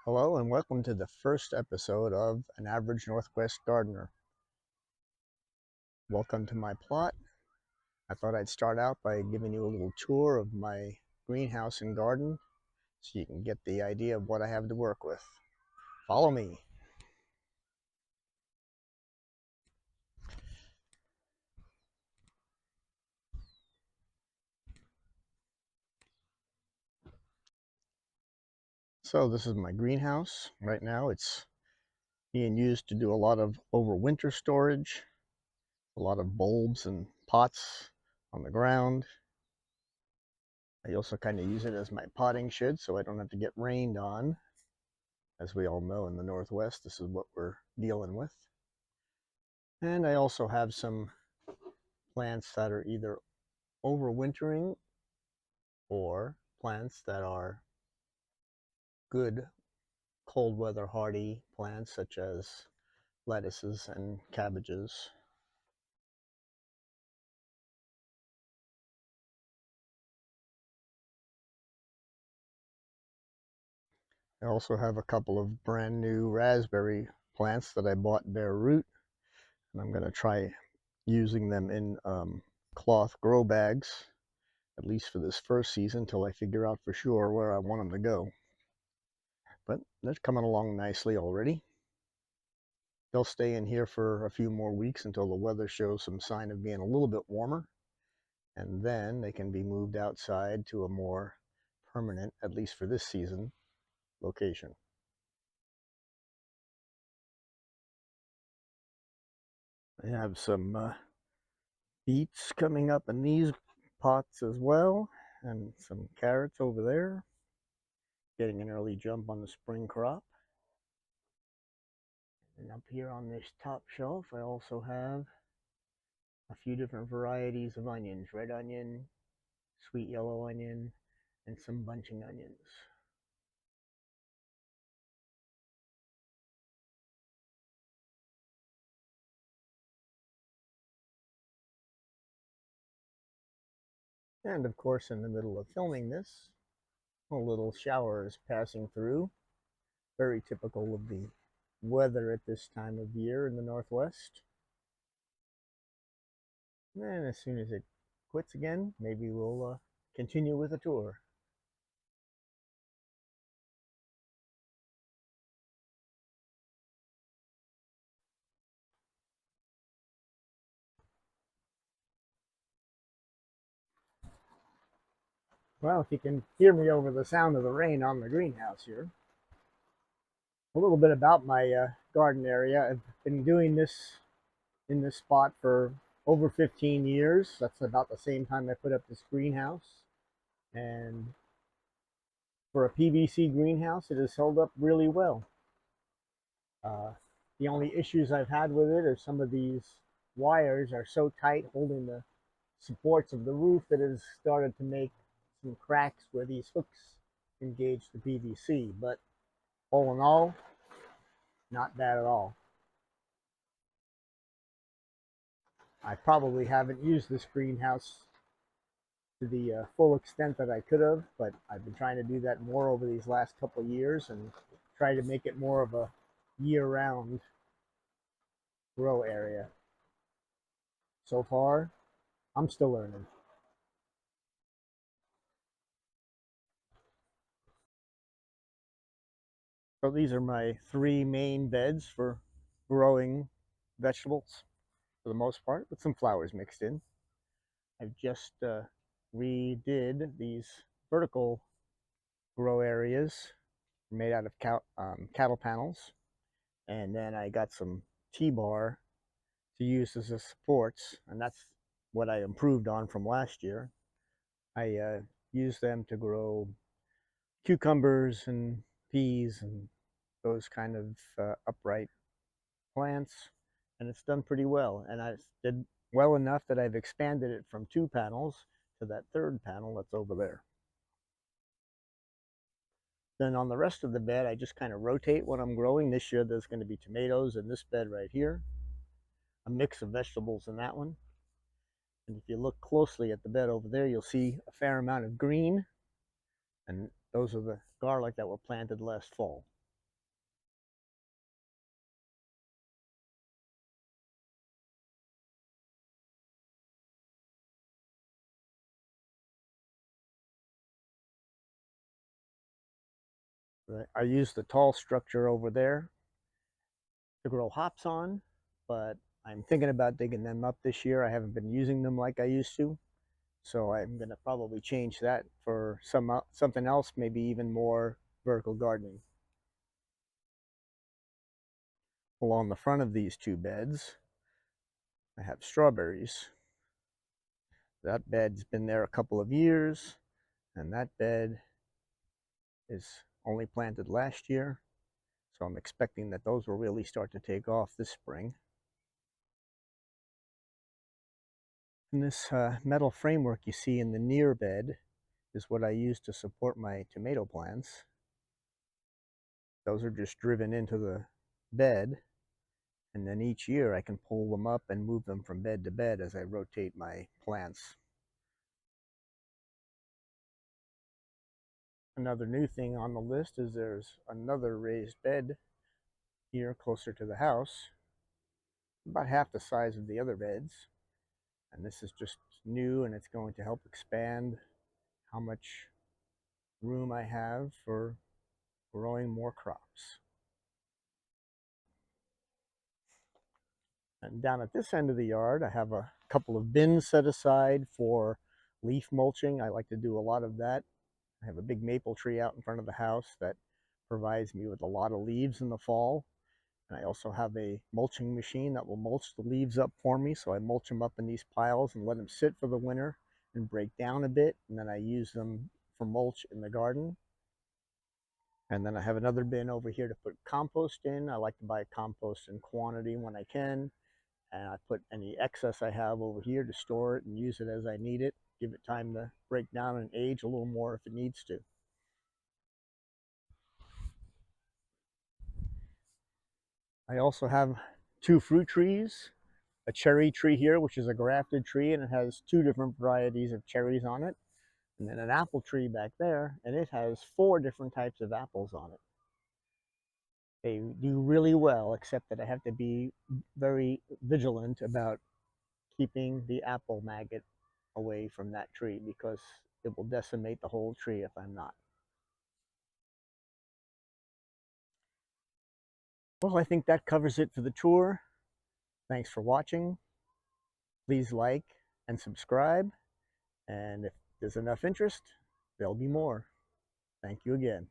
Hello and welcome to the first episode of An Average Northwest Gardener. Welcome to my plot. I thought I'd start out by giving you a little tour of my greenhouse and garden so you can get the idea of what I have to work with. Follow me. So this is my greenhouse. Right now it's being used to do a lot of overwinter storage, a lot of bulbs and pots on the ground. I also kind of use it as my potting shed so I don't have to get rained on. As we all know, in the Northwest, this is what we're dealing with. And I also have some plants that are either overwintering or plants that are good cold weather hardy plants such as lettuces and cabbages. I also have a couple of brand new raspberry plants that I bought bare root, and I'm going to try using them in cloth grow bags, at least for this first season, till I figure out for sure where I want them to go. But they're coming along nicely already. They'll stay in here for a few more weeks until the weather shows some sign of being a little bit warmer, and then they can be moved outside to a more permanent, at least for this season, location. I have some beets coming up in these pots as well, and some carrots over there, getting an early jump on the spring crop. And up here on this top shelf, I also have a few different varieties of onions: red onion, sweet yellow onion, and some bunching onions. And of course, in the middle of filming this, a little shower is passing through, very typical of the weather at this time of year in the Northwest. And as soon as it quits again, maybe we'll continue with a tour. Well, if you can hear me over the sound of the rain on the greenhouse here, a little bit about my garden area. I've been doing this in this spot for over 15 years. That's about the same time I put up this greenhouse. And for a PVC greenhouse, it has held up really well. Uh, the only issues I've had with it are some of these wires are so tight holding the supports of the roof that it has started to make some cracks where these hooks engage the PVC. But all in all, not bad at all. I probably haven't used this greenhouse to the full extent that I could have, but I've been trying to do that more over these last couple of years and try to make it more of a year-round grow area. So far, I'm still learning. So these are my three main beds for growing vegetables for the most part, with some flowers mixed in. I've just redid these vertical grow areas made out of cattle panels, and then I got some T-bar to use as a supports, and that's what I improved on from last year. I used them to grow cucumbers and peas and those kind of upright plants, and it's done pretty well. And I did well enough that I've expanded it from 2 panels to that third panel that's over there. Then on the rest of the bed, I just kind of rotate what I'm growing. This year there's going to be tomatoes in this bed right here, a mix of vegetables in that one. And if you look closely at the bed over there, you'll see a fair amount of green, and those are the garlic that were planted last fall. I use the tall structure over there to grow hops on, but I'm thinking about digging them up this year. I haven't been using them like I used to, so I'm going to probably change that for something else, maybe even more vertical gardening. Along the front of these two beds, I have strawberries. That bed's been there a couple of years, and that bed is only planted last year, so I'm expecting that those will really start to take off this spring. And this metal framework you see in the near bed is what I use to support my tomato plants. Those are just driven into the bed, and then each year I can pull them up and move them from bed to bed as I rotate my plants. Another new thing on the list is there's another raised bed here closer to the house, about half the size of the other beds. And this is just new, and it's going to help expand how much room I have for growing more crops. And down at this end of the yard, I have a couple of bins set aside for leaf mulching. I like to do a lot of that. I have a big maple tree out in front of the house that provides me with a lot of leaves in the fall. And I also have a mulching machine that will mulch the leaves up for me. So I mulch them up in these piles and let them sit for the winter and break down a bit. And then I use them for mulch in the garden. And then I have another bin over here to put compost in. I like to buy compost in quantity when I can. And I put any excess I have over here to store it and use it as I need it. Give it time to break down and age a little more if it needs to. I also have two fruit trees, a cherry tree here, which is a grafted tree, and it has two different varieties of cherries on it. And then an apple tree back there, and it has 4 different types of apples on it. They do really well, except that I have to be very vigilant about keeping the apple maggot away from that tree because it will decimate the whole tree if I'm not. Well, I think that covers it for the tour. Thanks for watching. Please like and subscribe. And if there's enough interest, there'll be more. Thank you again.